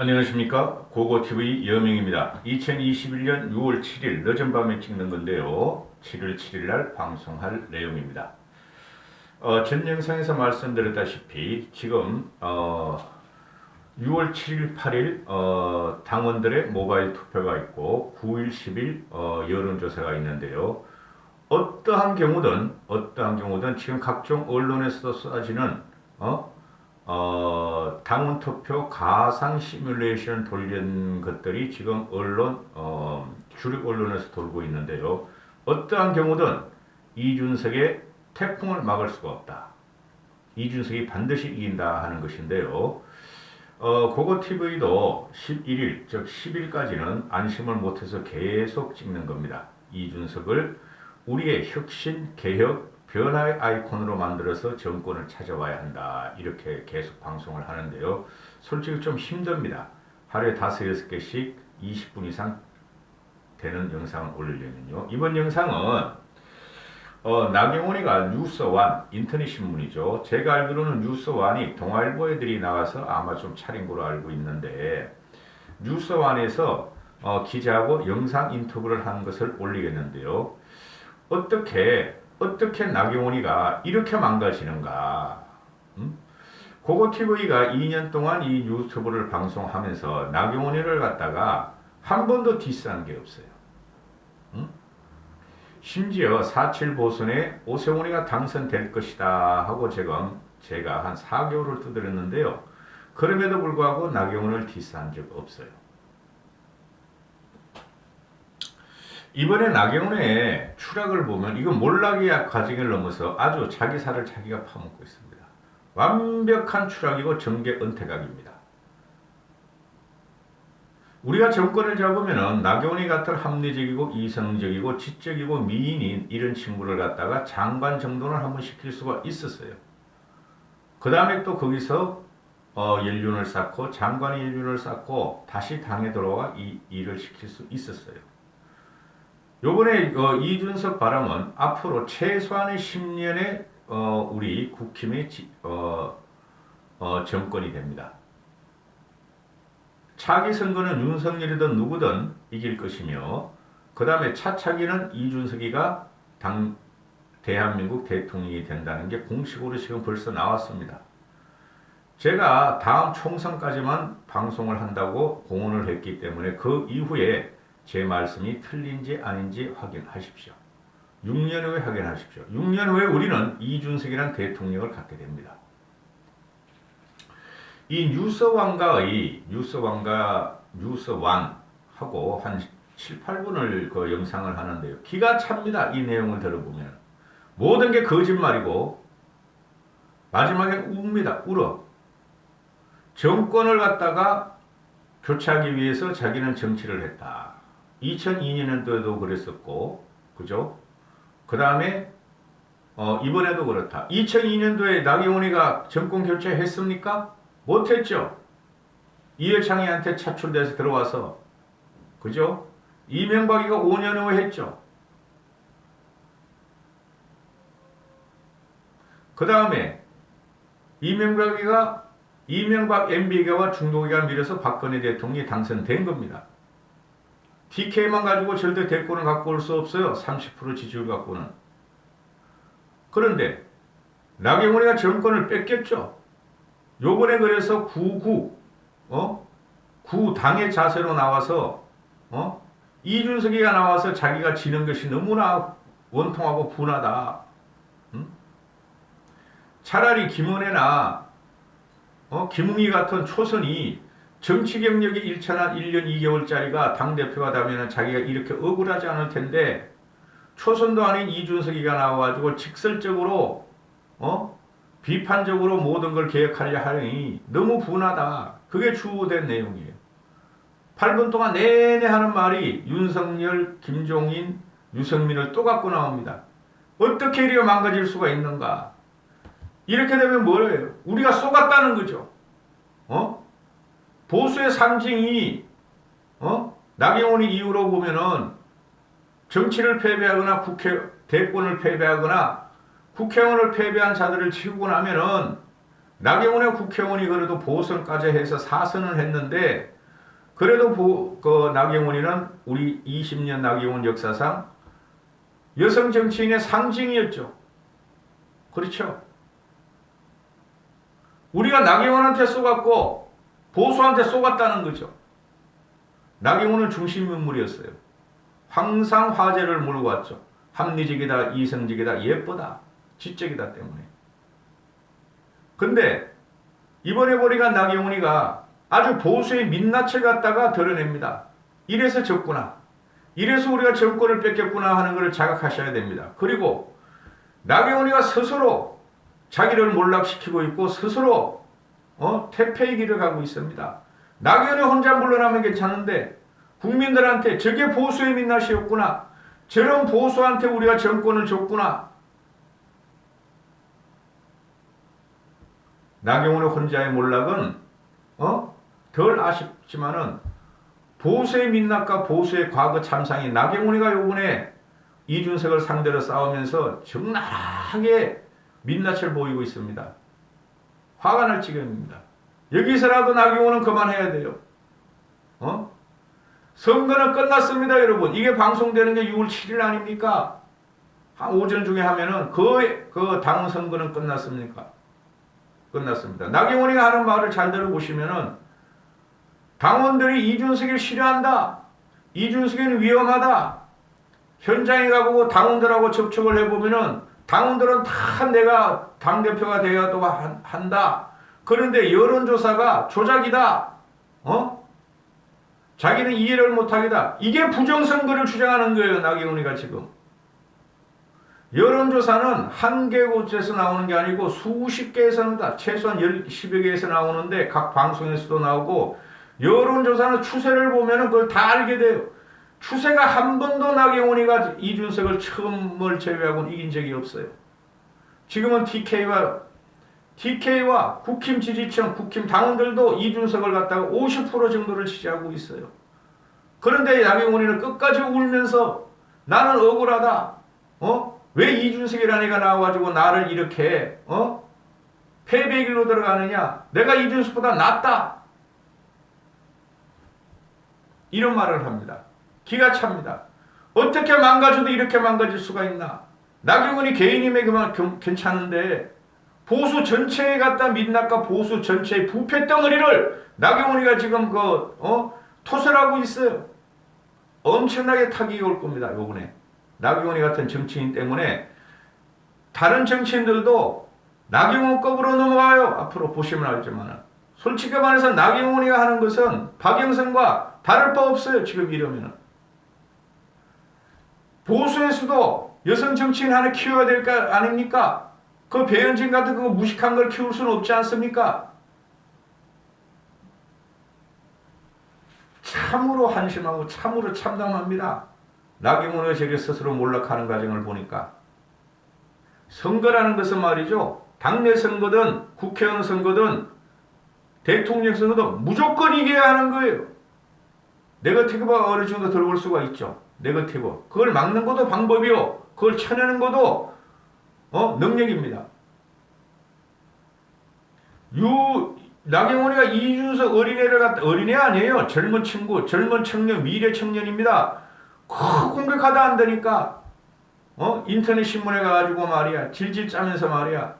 안녕하십니까. 고고TV 여명입니다. 2021년 6월 7일 늦은 밤에 찍는 건데요. 7월 7일 날 방송할 내용입니다. 전 영상에서 말씀드렸다시피 지금 6월 7일, 8일 당원들의 모바일 투표가 있고 9일, 10일 여론조사가 있는데요. 어떠한 경우든 지금 각종 언론에서도 쏟아지는 당원 투표 가상 시뮬레이션 돌린 것들이 지금 주력 언론에서 돌고 있는데요. 어떠한 경우든 이준석의 태풍을 막을 수가 없다. 이준석이 반드시 이긴다 하는 것인데요. 고고TV도 11일, 즉 10일까지는 안심을 못해서 계속 찍는 겁니다. 이준석을 우리의 혁신, 개혁, 변화의 아이콘으로 만들어서 정권을 찾아와야 한다. 이렇게 계속 방송을 하는데요. 솔직히 좀 힘듭니다. 하루에 5, 6개씩 20분 이상 되는 영상을 올리려면요. 이번 영상은 나경원이가 뉴스원, 인터넷 신문이죠. 제가 알기로는 뉴스원이 동아일보 애들이 나와서 아마 좀 차린 걸로 알고 있는데 뉴스원에서 기자하고 영상 인터뷰를 한 것을 올리겠는데요. 어떻게 나경원이가 이렇게 망가지는가? 고고TV가 2년 동안 이 유튜브를 방송하면서 나경원이를 갖다가 한 번도 디스한 게 없어요. 심지어 4.7 보선에 오세훈이가 당선될 것이다 하고 제가 한 4개월을 두드렸는데요. 그럼에도 불구하고 나경원을 디스한 적 없어요. 이번에 나경원의 추락을 보면 이건 몰락의 과정을 넘어서 아주 자기 살을 자기가 파먹고 있습니다. 완벽한 추락이고 정계 은퇴각입니다. 우리가 정권을 잡으면은 나경원이 같은 합리적이고 이성적이고 지적이고 미인인 이런 친구를 갖다가 장관 정도는 한번 시킬 수가 있었어요. 그 다음에 또 거기서 연륜을 쌓고 장관의 연륜을 쌓고 다시 당에 들어와 이 일을 시킬 수 있었어요. 요번에 이준석 바람은 앞으로 최소한의 10년의 우리 국힘의 정권이 됩니다. 차기 선거는 윤석열이든 누구든 이길 것이며 그 다음에 차차기는 이준석이가 대한민국 대통령이 된다는 게 공식으로 지금 벌써 나왔습니다. 제가 다음 총선까지만 방송을 한다고 공언을 했기 때문에 그 이후에 제 말씀이 틀린지 아닌지 확인하십시오. 6년 후에 확인하십시오. 6년 후에 우리는 이준석이라는 대통령을 갖게 됩니다. 이 뉴스완하고 한 7, 8분을 그 영상을 하는데요. 기가 찹니다. 이 내용을 들어보면. 모든 게 거짓말이고 마지막엔 웁니다. 울어. 정권을 갖다가 교체하기 위해서 자기는 정치를 했다. 2002년도에도 그랬었고, 그죠? 그 다음에 이번에도 그렇다. 2002년도에 나경원이가 정권 교체했습니까? 못했죠. 이해창이한테 차출돼서 들어와서, 그죠? 이명박이가 5년 후에 했죠. 그 다음에 이명박 MB가와 중도기가 밀어서 박근혜 대통령이 당선된 겁니다. TK만 가지고 절대 대권을 갖고 올 수 없어요. 30% 지지율 갖고는. 그런데 나경원이가 정권을 뺏겼죠. 요번에 그래서 구당의 자세로 나와서 이준석이가 나와서 자기가 지는 것이 너무나 원통하고 분하다. 차라리 김은혜나 김웅희 같은 초선이 정치 경력이 일천한 1년 2개월짜리가 당대표가 되면 자기가 이렇게 억울하지 않을 텐데 초선도 아닌 이준석이가 나와가지고 직설적으로 비판적으로 모든 걸 개혁하려 하니 너무 분하다. 그게 주된 내용이에요. 8분 동안 내내 하는 말이 윤석열, 김종인, 유승민을 또 갖고 나옵니다. 어떻게 이렇게 망가질 수가 있는가? 이렇게 되면 뭐예요? 우리가 속았다는 거죠. 보수의 상징이 나경원이 이후로 보면은 정치를 패배하거나 대권을 패배하거나 국회의원을 패배한 자들을 치우고 나면은 나경원의 국회의원이 그래도 보선까지 해서 4선을 했는데 그래도 나경원이는 우리 20년 나경원 역사상 여성 정치인의 상징이었죠. 그렇죠? 우리가 나경원한테 쏘갔고 보수한테 쏘갔다는 거죠. 나경원은 중심 인물이었어요. 항상 화제를 몰고 왔죠. 합리적이다, 이성적이다, 예쁘다, 지적이다 때문에. 근데 이번에 보니까 나경원이가 아주 보수의 민낯을 갖다가 드러냅니다. 이래서 졌구나. 이래서 우리가 정권을 뺏겼구나 하는 것을 자각하셔야 됩니다. 그리고 나경원이가 스스로 자기를 몰락시키고 있고 스스로 퇴폐의 길을 가고 있습니다. 나경원이 혼자 물러나면 괜찮은데 국민들한테 저게 보수의 민낯이었구나. 저런 보수한테 우리가 정권을 줬구나. 나경원의 혼자의 몰락은 덜 아쉽지만은 보수의 민낯과 보수의 과거 참상이 나경원이가 요번에 이준석을 상대로 싸우면서 적나라하게 민낯을 보이고 있습니다. 화가 날 지경입니다. 여기서라도 나경원은 그만해야 돼요. 선거는 끝났습니다, 여러분. 이게 방송되는 게 6월 7일 아닙니까? 한 오전 중에 하면은 그 당원 선거는 끝났습니까? 끝났습니다. 나경원이가 하는 말을 잘 들어보시면은 당원들이 이준석을 싫어한다. 이준석은 위험하다. 현장에 가보고 당원들하고 접촉을 해보면은 당원들은 다 내가 당대표가 되어도 한다. 그런데 여론조사가 조작이다. 자기는 이해를 못하겠다. 이게 부정선거를 주장하는 거예요. 나경원이가 지금. 여론조사는 한 개 곳에서 나오는 게 아니고 수십 개에서 나온다. 최소한 10여 개에서 나오는데 각 방송에서도 나오고 여론조사는 추세를 보면 그걸 다 알게 돼요. 추세가 한 번도 나경원이가 이준석을 처음을 제외하고는 이긴 적이 없어요. 지금은 TK와 국힘 지지층, 국힘 당원들도 이준석을 갖다가 50% 정도를 지지하고 있어요. 그런데 나경원이는 끝까지 울면서 나는 억울하다. 왜 이준석이라는 애가 나와가지고 나를 이렇게 패배의 길로 들어가느냐. 내가 이준석보다 낫다. 이런 말을 합니다. 기가 찹니다. 어떻게 망가져도 이렇게 망가질 수가 있나. 나경원이 개인임에 그만 괜찮은데 보수 전체에 갖다 민낯과 보수 전체의 부패 덩어리를 나경원이가 지금 토설하고 있어요. 엄청나게 타격이 올 겁니다. 요번에 나경원이 같은 정치인 때문에 다른 정치인들도 나경원급으로 넘어가요. 앞으로 보시면 알지만 솔직히 말해서 나경원이가 하는 것은 박영선과 다를 바 없어요. 지금 이러면은 보수에서도 여성 정치인 하나 키워야 될 거 아닙니까? 그 배현진 같은 그 무식한 걸 키울 수는 없지 않습니까? 참으로 한심하고 참으로 참담합니다. 나경원이가 저렇게 스스로 몰락하는 과정을 보니까. 선거라는 것은 말이죠. 당내 선거든 국회의원 선거든 대통령 선거든 무조건 이겨야 하는 거예요. 네거티브가 어느 정도 들어올 수가 있죠. 네거티브. 그걸 막는 것도 방법이요. 그걸 쳐내는 것도 능력입니다. 나경원이가 이준석 어린애를 갖다 어린애 아니에요. 젊은 친구, 젊은 청년, 미래 청년입니다. 공격하다 안 되니까 인터넷 신문에 가가지고 말이야 질질 짜면서 말이야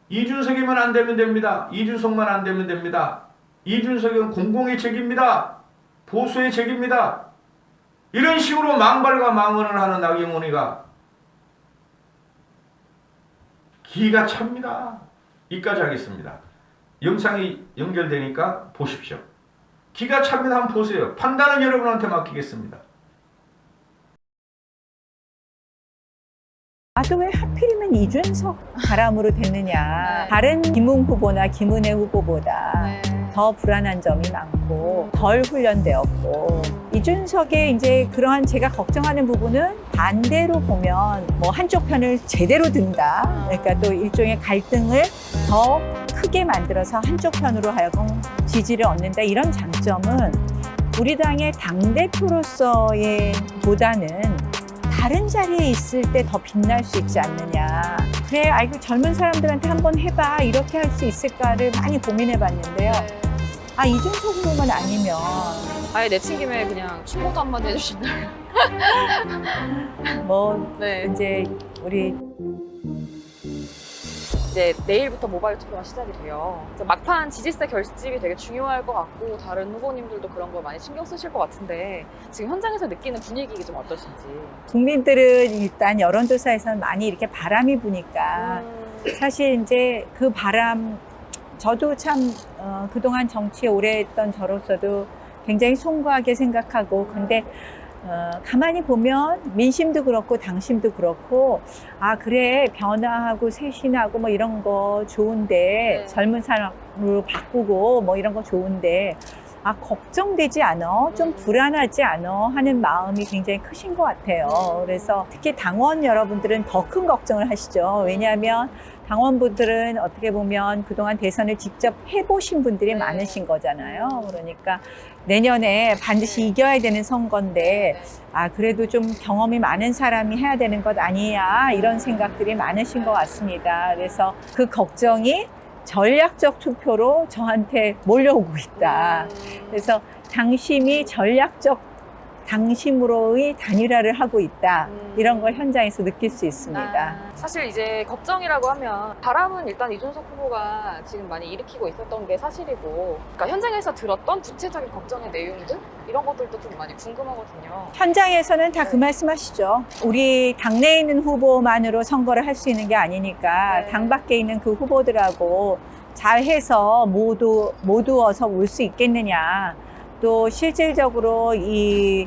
이준석이면 안 되면 됩니다. 이준석만 안 되면 됩니다. 이준석은 공공의 책입니다. 보수의 책입니다. 이런 식으로 망발과 망언을 하는 나경원이가 기가 찹니다. 이까지 하겠습니다. 영상이 연결되니까 보십시오. 기가 찹니다. 한번 보세요. 판단은 여러분한테 맡기겠습니다. 또 왜 하필이면 이준석 바람으로 됐느냐. 다른 김웅 후보나 김은혜 후보보다 더 불안한 점이 많고 덜 훈련되었고 이준석의 이제 그러한 제가 걱정하는 부분은 반대로 보면 뭐 한쪽 편을 제대로 든다. 그러니까 또 일종의 갈등을 더 크게 만들어서 한쪽 편으로 하여금 지지를 얻는다. 이런 장점은 우리 당의 당대표로서의 보다는 다른 자리에 있을 때 더 빛날 수 있지 않느냐. 그래, 아이고 젊은 사람들한테 한번 해봐 이렇게 할 수 있을까를 많이 고민해봤는데요. 아, 이준석 후보만 아니면 아예 내친김에 그냥 충고도 한마디 해주신다면. 뭐 네. 이제 우리 이제 내일부터 모바일 투표가 시작이 돼요. 그래서 막판 지지세 결집이 되게 중요할 것 같고 다른 후보님들도 그런 걸 많이 신경 쓰실 것 같은데 지금 현장에서 느끼는 분위기 좀 어떠신지. 국민들은 일단 여론조사에서는 많이 이렇게 바람이 부니까 사실 이제 그 바람, 저도 참 그동안 정치에 오래 했던 저로서도 굉장히 송구하게 생각하고, 근데 가만히 보면 민심도 그렇고 당심도 그렇고, 아 그래 변화하고 쇄신하고 뭐 이런 거 좋은데, 네. 젊은 사람으로 바꾸고 뭐 이런 거 좋은데, 아 걱정되지 않아? 좀 불안하지 않아? 하는 마음이 굉장히 크신 것 같아요. 그래서 특히 당원 여러분들은 더 큰 걱정을 하시죠. 왜냐하면 당원분들은 어떻게 보면 그동안 대선을 직접 해보신 분들이 네. 많으신 거잖아요. 그러니까 내년에 반드시 이겨야 되는 선거인데, 아 그래도 좀 경험이 많은 사람이 해야 되는 것 아니냐, 이런 생각들이 많으신 것 같습니다. 그래서 그 걱정이 전략적 투표로 저한테 몰려오고 있다. 그래서 당심이 전략적 당심으로의 단일화를 하고 있다. 이런 걸 현장에서 느낄 수 있습니다. 사실 이제 걱정이라고 하면 바람은 일단 이준석 후보가 지금 많이 일으키고 있었던 게 사실이고, 그러니까 현장에서 들었던 구체적인 걱정의 내용들 이런 것들도 좀 많이 궁금하거든요. 현장에서는 다 그 말씀 하시죠. 우리 당내에 있는 후보만으로 선거를 할 수 있는 게 아니니까 네. 당 밖에 있는 그 후보들하고 잘해서 모두 어서 올 수 있겠느냐. 또 실질적으로 이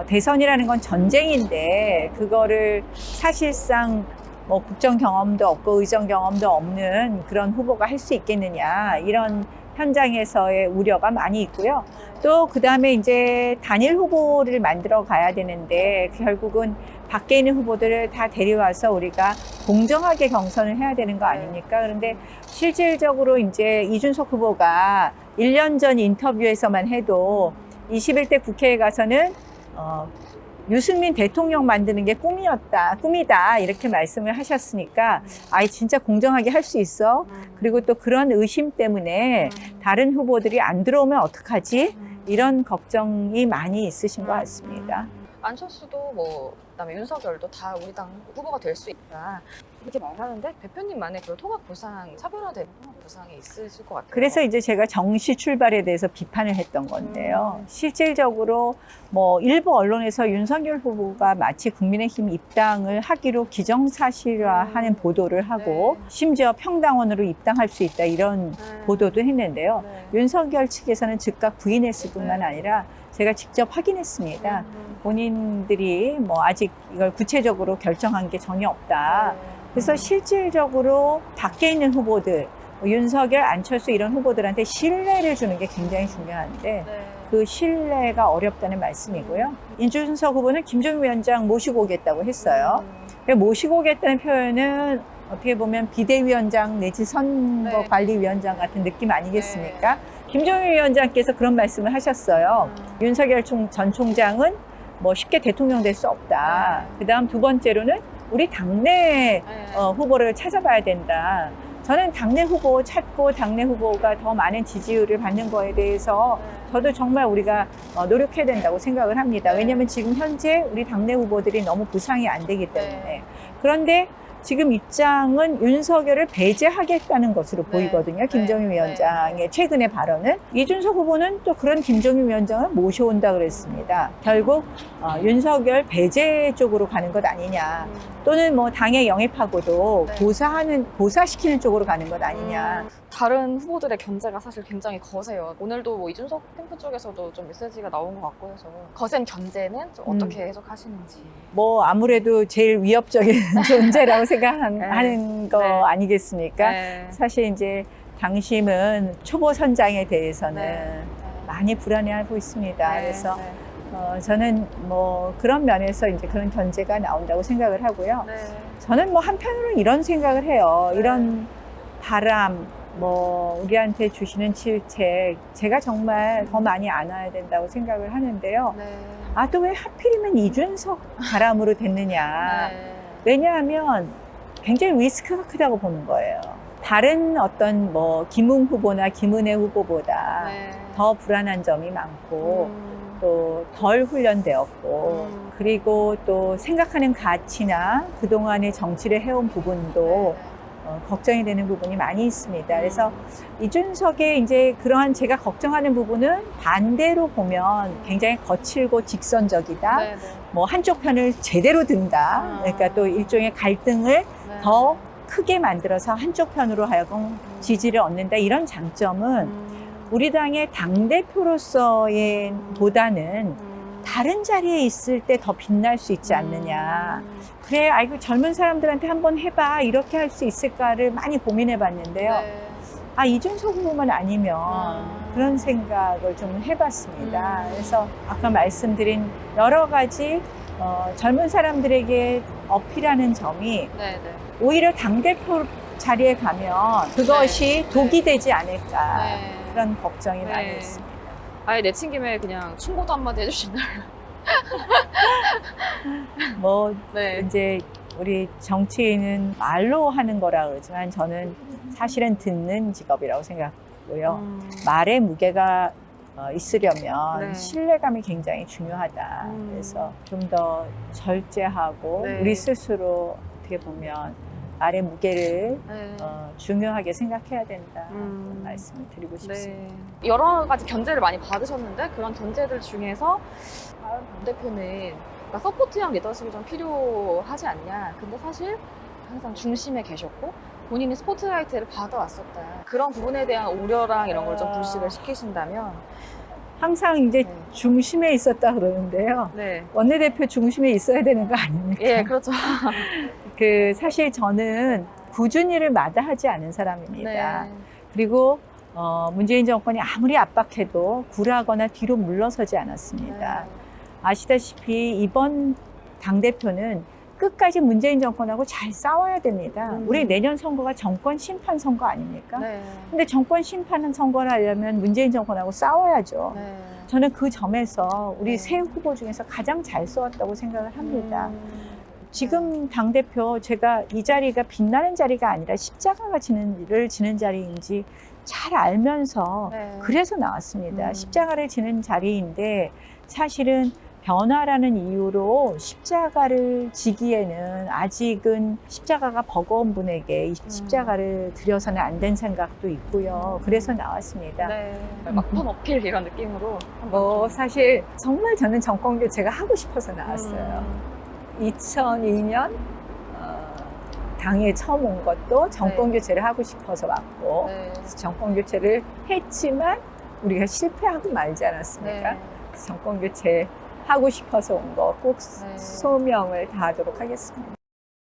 대선이라는 건 전쟁인데, 그거를 사실상 뭐 국정 경험도 없고 의정 경험도 없는 그런 후보가 할 수 있겠느냐, 이런 현장에서의 우려가 많이 있고요. 또 그다음에 이제 단일 후보를 만들어 가야 되는데, 결국은 밖에 있는 후보들을 다 데려와서 우리가 공정하게 경선을 해야 되는 거 아닙니까? 그런데 실질적으로 이제 이준석 후보가 1년 전 인터뷰에서만 해도 21대 국회에 가서는 유승민 대통령 만드는 게 꿈이다 이렇게 말씀을 하셨으니까, 아이 진짜 공정하게 할 수 있어? 그리고 또 그런 의심 때문에 다른 후보들이 안 들어오면 어떡하지? 이런 걱정이 많이 있으신 것 같습니다. 안철수도 뭐 그다음에 윤석열도 다 우리 당 후보가 될 수 있다 이렇게 말하는데, 대표님만의 그 통합 보상, 차별화된 통합 보상이 있으실 것 같아요. 그래서 이제 제가 정시 출발에 대해서 비판을 했던 건데요. 실질적으로 뭐 일부 언론에서 윤석열 후보가 마치 국민의힘 입당을 하기로 기정사실화하는 보도를 하고, 심지어 평당원으로 입당할 수 있다 이런 보도도 했는데요. 윤석열 측에서는 즉각 부인했을 뿐만 아니라 제가 직접 확인했습니다. 본인들이 뭐 아직 이걸 구체적으로 결정한 게 전혀 없다. 그래서 실질적으로 밖에 있는 후보들, 윤석열, 안철수 이런 후보들한테 신뢰를 주는 게 굉장히 중요한데, 그 신뢰가 어렵다는 말씀이고요. 이준석 후보는 김종인 위원장 모시고 오겠다고 했어요. 모시고 오겠다는 표현은 어떻게 보면 비대위원장 내지 선거관리위원장 같은 느낌 아니겠습니까? 김종인 위원장께서 그런 말씀을 하셨어요. 윤석열 전 총장은 뭐 쉽게 대통령 될 수 없다. 그 다음 두 번째로는 우리 당내 후보를 찾아봐야 된다. 저는 당내 후보 찾고 당내 후보가 더 많은 지지율을 받는 거에 대해서 저도 정말 우리가 노력해야 된다고 생각을 합니다. 왜냐하면 지금 현재 우리 당내 후보들이 너무 구상이 안 되기 때문에. 그런데 지금 입장은 윤석열을 배제하겠다는 것으로 보이거든요. 김종인 위원장의 최근의 발언은. 이준석 후보는 또 그런 김종인 위원장을 모셔온다 그랬습니다. 결국 윤석열 배제 쪽으로 가는 것 아니냐. 또는 뭐 당에 영입하고도 고사시키는 쪽으로 가는 것 아니냐. 다른 후보들의 견제가 사실 굉장히 거세요. 오늘도 뭐 이준석 캠프 쪽에서도 좀 메시지가 나온 것 같고 해서, 거센 견제는 좀 어떻게 해석하시는지. 뭐 아무래도 제일 위협적인 존재라고 생각하는 거 아니겠습니까? 사실 이제 당심은 초보 선장에 대해서는 많이 불안해하고 있습니다. 그래서 저는 뭐 그런 면에서 이제 그런 견제가 나온다고 생각을 하고요. 저는 뭐 한편으로는 이런 생각을 해요. 이런 바람, 뭐 우리한테 주시는 질책, 제가 정말 더 많이 안아야 된다고 생각을 하는데요. 아, 또 왜 하필이면 이준석 바람으로 됐느냐. 왜냐하면 굉장히 리스크가 크다고 보는 거예요. 다른 어떤 뭐 김웅 후보나 김은혜 후보보다 네. 더 불안한 점이 많고 또 덜 훈련되었고 그리고 또 생각하는 가치나 그동안의 정치를 해온 부분도 걱정이 되는 부분이 많이 있습니다. 그래서 이준석의 이제 그러한 제가 걱정하는 부분은 반대로 보면 굉장히 거칠고 직선적이다. 네, 네. 뭐 한쪽 편을 제대로 든다. 그러니까 또 일종의 갈등을 네. 더 크게 만들어서 한쪽 편으로 하여금 지지를 얻는다. 이런 장점은 우리 당의 당대표로서의 보다는 다른 자리에 있을 때 더 빛날 수 있지 않느냐. 그래, 아이고 젊은 사람들한테 한번 해봐. 이렇게 할 수 있을까를 많이 고민해 봤는데요. 네. 아, 이준석 후보만 아니면 그런 생각을 좀 해봤습니다. 그래서 아까 말씀드린 여러 가지 젊은 사람들에게 어필하는 점이 네, 네. 오히려 당대표 자리에 가면 그것이 네. 독이 되지 않을까. 네. 그런 걱정이 네. 많이 있습니다. 아예 내친 김에 그냥 충고도 한마디 해주신다면. 뭐 네. 이제 우리 정치인은 말로 하는 거라 그러지만 저는 사실은 듣는 직업이라고 생각하고요. 말의 무게가 있으려면 네. 신뢰감이 굉장히 중요하다. 그래서 좀 더 절제하고 네. 우리 스스로 어떻게 보면 말의 무게를 네. 중요하게 생각해야 된다. 그런 말씀을 드리고 싶습니다. 네. 여러 가지 견제를 많이 받으셨는데 그런 견제들 중에서 당 대표는 그러니까 서포트형 리더십이 좀 필요하지 않냐. 근데 사실 항상 중심에 계셨고 본인이 스포트라이트를 받아왔었다. 그런 부분에 대한 우려랑 이런 걸 좀 불식을 시키신다면 항상 이제 네. 중심에 있었다 그러는데요. 네. 원내대표 중심에 있어야 되는 거 아닙니까? 예, 그렇죠. 사실 저는 꾸준히 일을 마다하지 않은 사람입니다. 네. 그리고 문재인 정권이 아무리 압박해도 굴하거나 뒤로 물러서지 않았습니다. 아시다시피 이번 당대표는 끝까지 문재인 정권하고 잘 싸워야 됩니다. 우리 내년 선거가 정권 심판 선거 아닙니까? 네. 근데 정권 심판 선거를 하려면 문재인 정권하고 싸워야죠. 네. 저는 그 점에서 우리 네. 새 후보 중에서 가장 잘 싸웠다고 생각을 합니다. 지금 당대표 제가 이 자리가 빛나는 자리가 아니라 십자가가 지는 자리인지 잘 알면서 네. 그래서 나왔습니다. 십자가를 지는 자리인데 사실은 변화라는 이유로 십자가를 지기에는 아직은 십자가가 버거운 분에게 이 십자가를 들여서는 안 된 생각도 있고요. 그래서 나왔습니다. 네. 막판 어필 이런 느낌으로 뭐 사실 정말 저는 정권 교체가 하고 싶어서 나왔어요. 2002년 당에 처음 온 것도 정권 네. 교체를 하고 싶어서 왔고 네. 그래서 정권 교체를 했지만 우리가 실패하고 말지 않았습니까? 네. 정권 교체 하고 싶어서 온 거 꼭 네. 소명을 다하도록 하겠습니다.